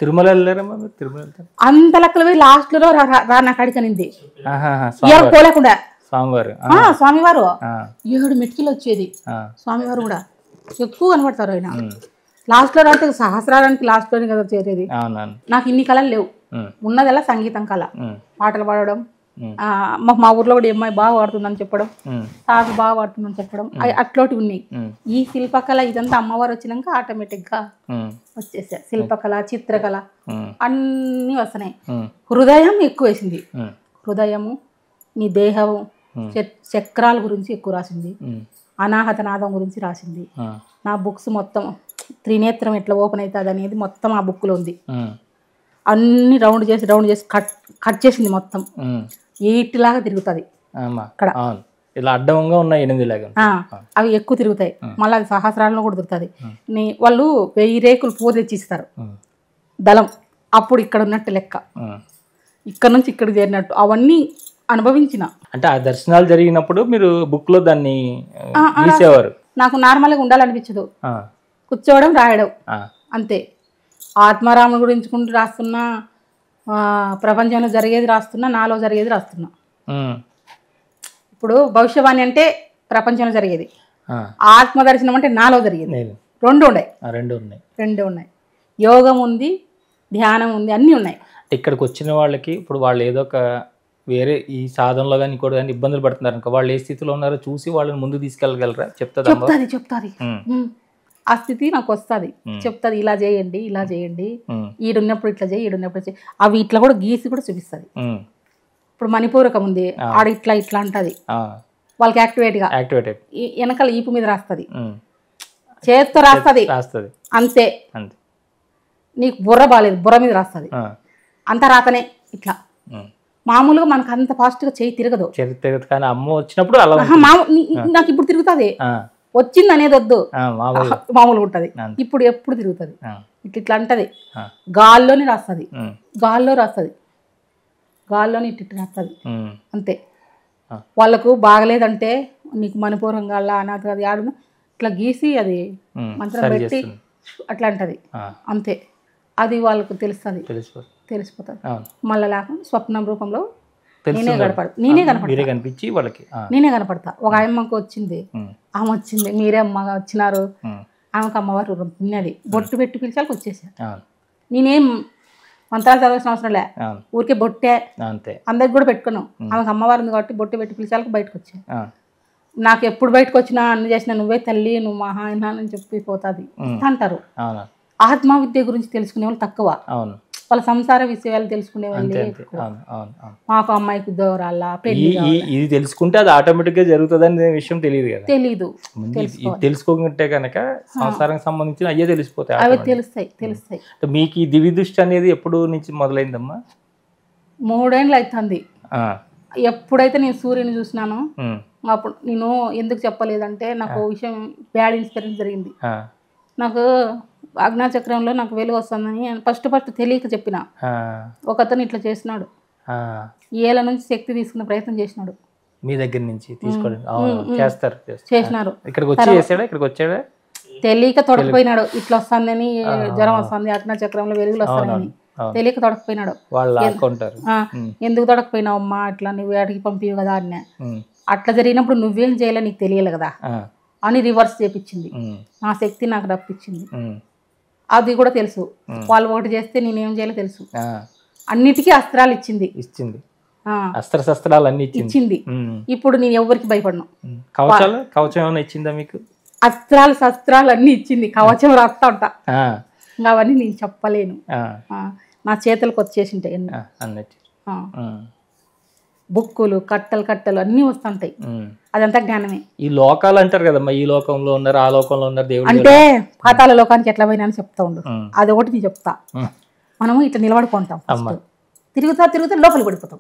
తిరుమల వెళ్ళారమ్మా మీరు? తిరుమల వెళ్తారు అంత లెక్కలు పోయి లాస్ట్ లో నా కాడికి అనింది ఎవరు పోలేకుండా. స్వామివారు స్వామివారు 7 మెట్కిలు వచ్చేది. స్వామివారు కూడా ఎక్కువ కనబడతారు ఆయన. లాస్ట్ లో రాత్రి సహస్రానికి లాస్ట్ లోనే కదా చేరేది. నాకు ఇన్ని కళలు లేవు, ఉన్నదల్లా సంగీతం కళ, పాటలు పాడడం. మా ఊర్లో కూడా అమ్మాయి బాగా పాడుతుందని చెప్పడం, సాగు బాగా పాడుతుందని చెప్పడం, అట్లోటి ఉన్నాయి. ఈ శిల్పకళ ఇదంతా అమ్మవారు వచ్చినాక ఆటోమేటిక్ గా వచ్చేసా. శిల్పకళ, చిత్రకళ అన్నీ వస్తున్నాయి. హృదయం ఎక్కువ వేసింది. హృదయము, నీ దేహము, చక్రాల గురించి ఎక్కువ రాసింది. అనాహత నాదం గురించి రాసింది. నా బుక్స్ మొత్తం త్రినేత్రం ఎట్లా ఓపెన్ అవుతుంది అనేది మొత్తం ఆ బుక్ లో ఉంది. అన్ని రౌండ్ చేసి కట్ చేసింది మొత్తం. 8 లాగా తిరుగుతుంది అక్కడ. ఇలా అడ్డంగా ఉన్నాయి 8 లాగా. అవి ఎక్కువ తిరుగుతాయి. మళ్ళీ అది సహస్రాలలో కూడా తిరుగుతుంది. వాళ్ళు 1000 రేకులు పూజ తెచ్చిస్తారు దళం. అప్పుడు ఇక్కడ ఉన్నట్టు లెక్క, ఇక్కడ నుంచి ఇక్కడ చేరినట్టు అవన్నీ అనుభవించిన. అంటే ఆ దర్శనాలు జరిగినప్పుడు మీరు బుక్ లో దాన్ని గీసేవారు? నాకు నార్మల్గా ఉండాలనిపించదు, కూర్చోవడం రాయడం అంతే. ఆత్మారాముల గురించి రాస్తున్నా, ప్రపంచంలో జరిగేది రాస్తున్నా, నాలో జరిగేది రాస్తున్నా. ఇప్పుడు భవిష్యవాణి అంటే ప్రపంచంలో జరిగేది, ఆత్మదర్శనం అంటే నాలో జరిగేది. రెండు ఉన్నాయి. యోగం ఉంది, ధ్యానం ఉంది, అన్నీ ఉన్నాయి. ఇక్కడికి వచ్చిన వాళ్ళకి ఇప్పుడు వాళ్ళు ఏదో ఒక వేరే ఈ సాధనలో కానీ ఇంకోటి కానీ ఇబ్బందులు పడుతున్నారు అనుకో, వాళ్ళు ఏ స్థితిలో ఉన్నారో చూసి వాళ్ళని ముందు తీసుకెళ్ళగలరా? చెప్తాది. ఆ స్థితి నాకు వస్తుంది, చెప్తుంది ఇలా చేయండి, ఇలా చేయండి, ఈడున్నప్పుడు ఇట్లా చేయి, ఈడున్నప్పుడు చేయి. అవి ఇట్లా కూడా గీసి కూడా చూపిస్తుంది. ఇప్పుడు మణిపూరకం ఉంది, ఆడ ఇట్లా ఇట్లా అంటది, వాళ్ళకి యాక్టివేట్ గా వెనకాల ఈపు మీద రాస్తుంది, చేతితో రాస్తుంది అంతే. నీకు బుర్ర బాగాలేదు, బుర్ర మీద రాస్తుంది, అంత రాతనే ఇట్లా. మామూలుగా మనకు అంత ఫాస్ట్ గా చేయి తిరగదు. కానీ అమ్మ వచ్చినప్పుడు నాకు ఇప్పుడు తిరుగుతుంది. వచ్చింది అనేది వద్దు, మామూలుగా ఉంటది. ఇప్పుడు ఎప్పుడు తిరుగుతుంది ఇట్లా అంటది. గాల్లోనే రాస్తుంది, గాల్లోనే ఇట్లా రాస్తుంది అంతే. వాళ్ళకు బాగలేదంటే నీకు మణిపూరం గాళ్ళ అనాథ అది ఆడును ఇట్లా గీసి అది మంత్రం పెట్టి అట్లా అంటది అంతే. అది వాళ్ళకు తెలిసిపోతుంది. మళ్ళీ లేకుండా స్వప్నం రూపంలో నేనే కనపడతా. ఒక అమ్మకు వచ్చింది, ఆమె వచ్చింది, మీరే అమ్మగా వచ్చినారు, ఆమెకు అమ్మవారు తిన్నది, బొట్టు పెట్టి పిలిచాలకు వచ్చేసా. నేనేం మంత్రాలు చదవాల్సిన అవసరం లే, ఊరికే బొట్టే అందరికి కూడా పెట్టుకున్నాం. ఆమెకు అమ్మవారు ఉంది కాబట్టి బొట్టు పెట్టి పిలిచాలకు బయటకు వచ్చా. నాకు ఎప్పుడు బయటకు వచ్చినా అన్ని చేసినా నువ్వే తల్లి, నువ్వు మహా అని చెప్పి పోతుంది అంటారు. ఆత్మ విద్య గురించి తెలుసుకునే వాళ్ళు తక్కువ, వాళ్ళ సంసార విషయాలు తెలుసుకునే వాళ్ళు ఎక్కువ. మాకు అమ్మాయికి ఉద్యోగాల ఇది తెలుసుకుంటే అది ఆటోమేటిక్ గా జరుగుతుంది అనే విషయం తెలీదు. తెలుసుకోకుంటే కనుక సంసారానికి సంబంధించిన అయ్యే తెలిసిపోతాయి, అవి తెలుస్తాయి. మీకు ఈ దివ్య దృష్టి అనేది ఎప్పుడు నుంచి మొదలైందమ్మా? 3 ఏళ్ళు అవుతుంది. ఎప్పుడైతే నేను సూర్యుని చూసినానో అప్పుడు నేను ఎందుకు చెప్పలేదంటే నాకు విషయం బ్యాడ్ ఇన్స్పిరెన్స్ జరిగింది. నాకు అగ్నాచక్రంలో నాకు వెలుగు వస్తుందని ఫస్ట్ తెలియక చెప్పిన. ఒకతను ఇట్లా చేసినాడు, ఏళ్ళ నుంచి శక్తి తీసుకునే ప్రయత్నం చేసినాడు. మీ దగ్గర నుంచి చేసినారు. తెలియక తొడకపోయినాడు, ఇట్లా వస్తుందని, జ్వరం వస్తుంది, అగ్నాచక్రంలో వెలుగులు వస్తాయని తెలియక తొడకపోయినాడు. ఎందుకు తొడకపోయినావు అమ్మా, అట్లా నువ్వు అడిగి పంపివు కదా అన్న. అట్లా జరిగినప్పుడు నువ్వేం చేయాలో నీకు తెలియాలి కదా అని రివర్స్ చేపించింది. నా శక్తి నాకు రప్పించింది, అది కూడా తెలుసు. వాళ్ళు ఒకటి చేస్తే నేనేం చేయాలో తెలుసు. అన్నిటికీ అస్త్రాలు ఇచ్చింది, అస్త్రశస్త్రాలు అన్ని ఇచ్చింది. ఇప్పుడు నేను ఎవరికి భయపడను. కవచం ఏమైనా ఇచ్చిందా మీకు? అస్త్రాలు శస్త్రాలు అన్ని ఇచ్చింది, కవచం రాస్తా ఉంటా. అవన్నీ నేను చెప్పలేను, నా చేతులకు వచ్చేసింటాయి అన్నట్టు. బుక్కులు కట్టలు అన్ని వస్తుంటాయి, అదంతా జ్ఞానమే. ఈ లోకాలు అంటారు కదమ్మా, ఈ లోకంలో ఉన్నారు, ఆ లోకంలో ఉన్నారు, దేవుడు అంటే పాతాళ లోకానికి ఎట్లా పోయినా అని చెప్తా ఉండు. అది ఒకటి నేను చెప్తా. మనము ఇట్లా నిలబడుకుంటాం, తిరుగుతా లోపలికి పడిపోతాం.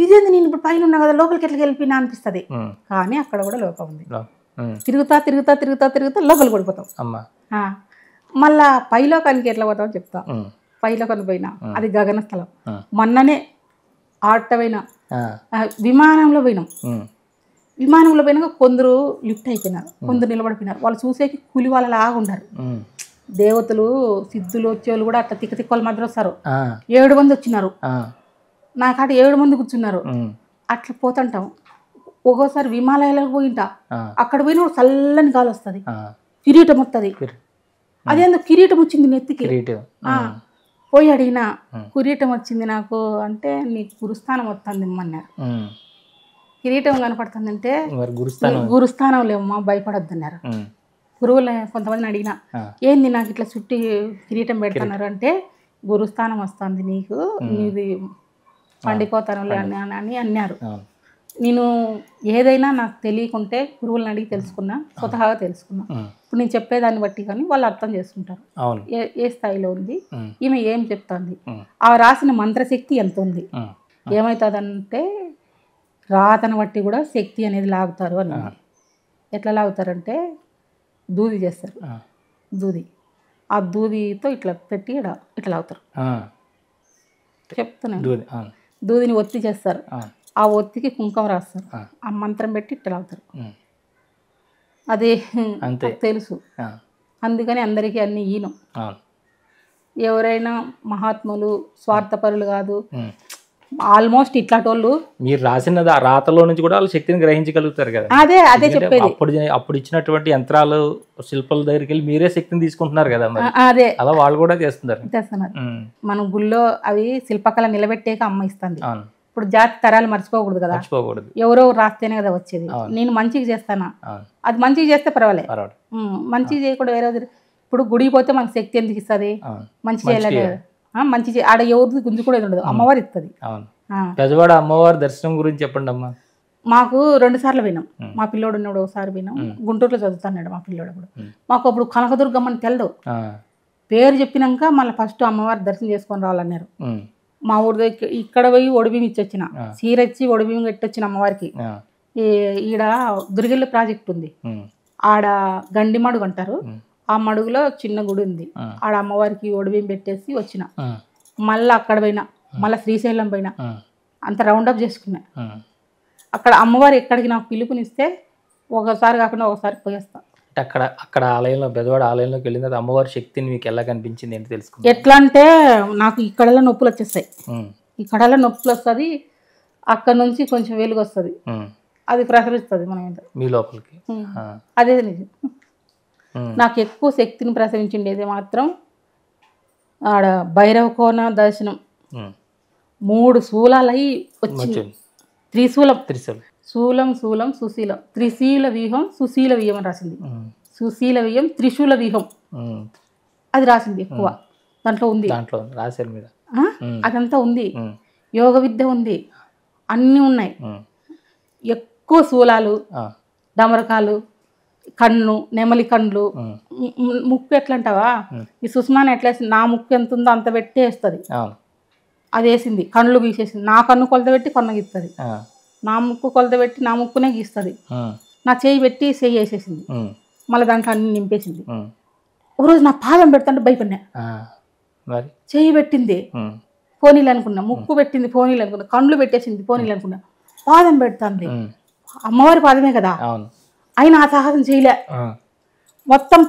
ఇదేంది నేను ఇప్పుడు పైన ఉన్నా కదా, లోపలికి ఎట్లా వెళ్ళిపోయినా అనిపిస్తుంది. కానీ అక్కడ కూడా లోకం ఉంది. తిరుగుతా లోపలికి పడిపోతాం. మళ్ళా పైలోకానికి ఎట్లా పోతామని చెప్తా. పైలోకానికి పోయినా అది గగన స్థలం. మొన్ననే ఆటపోయినా విమానంలో పోయినాక కొందరు లిఫ్ట్ అయిపోయినారు, కొందరు నిలబడిపోయినారు. వాళ్ళు చూసేకి కూలి వాళ్ళలాగా ఉన్నారు. దేవతలు సిద్ధులు వచ్చేవాళ్ళు కూడా అట్లా తిక్కల మధ్య వస్తారు. 7 మంది వచ్చినారు, నాకాట 7 మంది కూర్చున్నారు. అట్లా పోతుంటాం. ఒక్కోసారి విమాలయాలకు పోయింటా, అక్కడ పోయిన చల్లని గాలి వస్తుంది, కిరీటం వస్తుంది. అదేందో కిరీటం వచ్చింది నెత్తికి. పోయి అడిగినా కిరీటం వచ్చింది నాకు అంటే నీకు గురుస్థానం వస్తుంది అన్నారు. కిరీటం కనపడుతుందంటే గురుస్థానం లేవమ్మా భయపడొద్దన్నారు. గురువులు కొంతమందిని అడిగినా ఏంది నాకు ఇట్లా చుట్టి కిరీటం పెడుతున్నారు అంటే గురుస్థానం వస్తుంది నీకు, నీది పండిపోతాను అని అన్నారు. నేను ఏదైనా నాకు తెలియకుంటే గురువులను అడిగి తెలుసుకున్నా, స్వతహాగా తెలుసుకున్నా. ఇప్పుడు నేను చెప్పేదాన్ని బట్టి కానీ వాళ్ళు అర్థం చేసుకుంటారు ఏ స్థాయిలో ఉంది, ఈమె ఏం చెప్తుంది, ఆ రాసిన మంత్రశక్తి ఎంత ఉంది. ఏమవుతుందంటే రాతను బట్టి కూడా శక్తి అనేది లాగుతారు అని. ఎట్లా లాగుతారంటే దూది చేస్తారు, దూది, ఆ దూదితో ఇట్లా పెట్టి ఇట్లా లాగుతారు. చెప్తున్నాను, దూదిని ఒత్తి చేస్తారు, ఆ ఒత్తికి కుంకుమ రాస్తారు, ఆ మంత్రం పెట్టి ఇట్లా లాగుతారు. అదే తెలుసు, అందుకని అందరికీ అన్ని ఈనం. ఎవరైనా మహాత్ములు స్వార్థపరులు కాదు, ఆల్మోస్ట్ ఇట్లాంటి మీరు రాసిన రాతలో నుంచి కూడా వాళ్ళు శక్తిని గ్రహించగలుగుతారు కదా. అదే చెప్పేది. అప్పుడు ఇచ్చినటువంటి యంత్రాలు శిల్పాల దగ్గరికి వెళ్ళి మీరే శక్తిని తీసుకుంటున్నారు కదా, అదే అలా వాళ్ళు కూడా చేస్తున్నారు. మన గుళ్ళో అవి శిల్పకళ నిలబెట్టాక అమ్మ ఇస్తుంది. ఇప్పుడు జాతి తరాలు మర్చిపోకూడదు కదా, ఎవరో రాస్తేనే కదా వచ్చేది. నేను మంచిగా చేస్తానా, అది మంచిగా చేస్తే పర్వాలేదు, మంచిగా చేయకుండా వేరే. ఇప్పుడు గుడికి పోతే మనకు శక్తి ఎందుకు ఇస్తుంది, మంచి చేయలేదు, మంచి ఆడ ఎవరిది గుంజుకూడదు ఉండదు, అమ్మవారు ఇస్తుంది. పెద్దవాడ అమ్మవారి దర్శనం గురించి చెప్పండి అమ్మా. మాకు 2 సార్లు పోయినాం. మా పిల్లోడు ఉన్నప్పుడు ఒకసారి పోయినాం, గుంటూరులో చదువుతున్నాడు మా పిల్లోడు కూడా. మాకు అప్పుడు కనకదుర్గమ్మని తెలదు, పేరు చెప్పినాక మళ్ళీ ఫస్ట్ అమ్మవారి దర్శనం చేసుకొని రావాలన్నారు. మా ఊరి దగ్గర ఇక్కడ పోయి ఒడిబియ్యం ఇచ్చొచ్చిన, సీరచ్చి ఒడిబియ్యం కట్టొచ్చిన అమ్మవారికి. ఈడ దుర్గిల్లు ప్రాజెక్ట్ ఉంది, ఆడ గండి మడుగు అంటారు, ఆ మడుగులో చిన్న గుడి ఉంది, ఆడ అమ్మవారికి ఒడిబియ్యం పెట్టేసి వచ్చిన. మళ్ళీ అక్కడ పోయినా, మళ్ళీ శ్రీశైలం పోయినా, అంత రౌండప్ చేసుకున్నా. అక్కడ అమ్మవారు ఎక్కడికి నాకు పిలుపునిస్తే ఒకసారి కాకుండా ఒకసారి పోయేస్తా. అక్కడ ఆలయంలో బెజవాడ ఆలయంలోకి వెళ్ళిన తర్వాత అమ్మవారి శక్తిని మీకు ఎలా కనిపించింది ఏంటి తెలుసుకున్నా? ఎట్లా అంటే నాకు ఇక్కడలా నొప్పులు వచ్చేస్తాయి, ఇక్కడలా నొప్పులు వస్తుంది, అక్కడ నుంచి కొంచెం వెలుగు వస్తుంది, అది ప్రసరిస్తుంది మన మీద మీ లోపలికి. అదే నిజం. నాకు ఎక్కువ శక్తిని ప్రసరించిండేది మాత్రం ఆడ భైరవ కోన దర్శనం. 3 శూలాలై వచ్చింది, త్రిశూలం, శూలం శూలం సుశీలం, త్రిశీల వ్యూహం సుశీల వ్యూహం అని రాసింది. సుశీల వ్యూహం త్రిశూల వ్యూహం అది రాసింది ఎక్కువ దాంట్లో ఉంది, అదంతా ఉంది. యోగ విద్య ఉంది, అన్నీ ఉన్నాయి. ఎక్కువ శూలాలు, డమరకాలు, కన్ను, నెమలి కండ్లు, ముక్కు ఎట్లా అంటావా ఈ సుష్మాని ఎట్లా వేసింది, నా ముక్కు ఎంత ఉందో అంత పెట్టి వేస్తుంది, అది వేసింది. కళ్ళు గీసేసింది, నా కన్ను కొలత పెట్టి కొన్న గీస్తుంది, నా ముక్కు కొలత పెట్టి నా ముక్కునే గీస్తుంది, నా చేయి పెట్టి చేయి వేసేసింది, మళ్ళీ దాంట్లో అన్ని నింపేసింది. ఒకరోజు నా పాదం పెడతాంటే భయపడినా, చేయి పెట్టింది పోనీలు అనుకున్నా, ముక్కు పెట్టింది పోనీలు అనుకున్నా, కళ్ళు పెట్టేసింది పోనీలు అనుకున్నా, పాదం పెడుతుంది, అమ్మవారి పాదమే కదా, అయినా ఆ సాహసం చేయలే. మొత్తం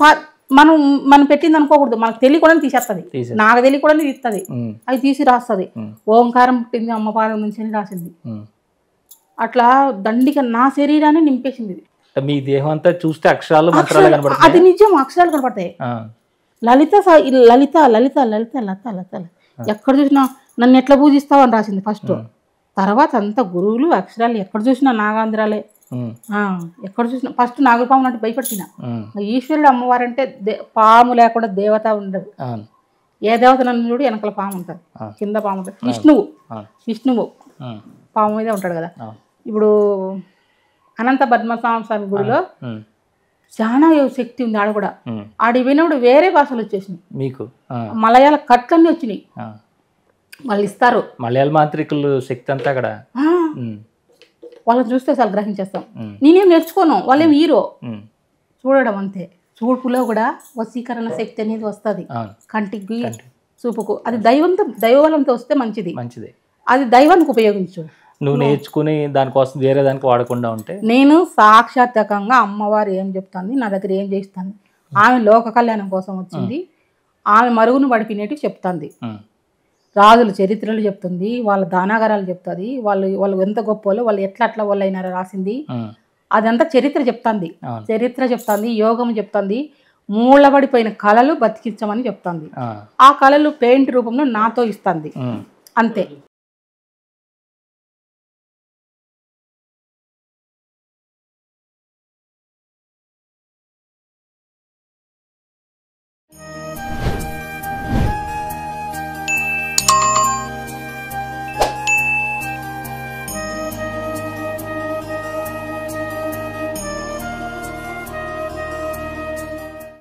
మనం పెట్టింది అనుకోకూడదు, మనకు తెలియకుండా తీసేస్తుంది, నాకు తెలియకుండా తీస్తుంది, అది తీసి రాస్తుంది. ఓంకారం పుట్టింది అమ్మ పాదం నుంచి అని రాసింది. అట్లా దండిగా నా శరీరాన్ని నింపేసింది. మీ దేహం అంతా చూస్తే అక్షరాలు అది నిజం, అక్షరాలు కనపడతాయి. లలిత లలిత లలిత లలిత లత లత ఎక్కడ చూసినా నన్ను ఎట్లా పూజిస్తావు అని రాసింది ఫస్ట్. తర్వాత అంతా గురువులు అక్షరాలు ఎక్కడ చూసినా నాగాంధ్రాలే, ఎక్కడ చూసినా ఫస్ట్ నాగుపాము అంటే భయపడిన. ఈశ్వరుడు అమ్మవారు అంటే పాము లేకుండా దేవత ఉండదు. ఏ దేవత నన్ను చూడు వెనకాల పాము ఉంటుంది, కింద పాము ఉంటుంది. విష్ణువు పాము మీదే ఉంటాడు కదా. ఇప్పుడు అనంత పద్మనాభ స్వామి గుడిలో చాలా శక్తి ఉంది, ఆడ కూడా. ఆడి వినప్పుడు వేరే భాషలు వచ్చేసినాయి మీకు, మలయాళ కట్లన్నీ వచ్చినాయి. వాళ్ళు ఇస్తారు మలయాళ మాంత్రికులు శక్తి అంతా అక్కడ. వాళ్ళని చూస్తే అసలు గ్రహించేస్తాం. నేనేం నేర్చుకోను, వాళ్ళేం హీరో, చూడడం అంతే. చూపులో కూడా వశీకరణ శక్తి అనేది వస్తుంది, కంటికి చూపుకు. అది దైవబలంతో వస్తే మంచిది, అది దైవానికి ఉపయోగించు. నువ్వు నేర్చుకుని దానికోసం వేరే దానికి వాడకుండా ఉంటే. నేను సాక్షాత్కంగా అమ్మవారు ఏం చెప్తుంది, నా దగ్గర ఏం చేస్తుంది ఆమె లోక కళ్యాణం కోసం వచ్చింది. ఆమె మరుగును పడిపోయినట్టు చెప్తుంది. రాజుల చరిత్రలు చెప్తుంది, వాళ్ళ దానాగారాలు చెప్తుంది, వాళ్ళు ఎంత గొప్పలో వాళ్ళు ఎట్లా వాళ్ళు అయినారో రాసింది. అదంతా చరిత్ర చెప్తుంది. చరిత్ర చెప్తుంది, యోగం చెప్తుంది, మూలబడిపోయిన కళలు బతికించమని చెప్తుంది. ఆ కళలు పెయింట్ రూపంలో నాతో ఇస్తుంది అంతే.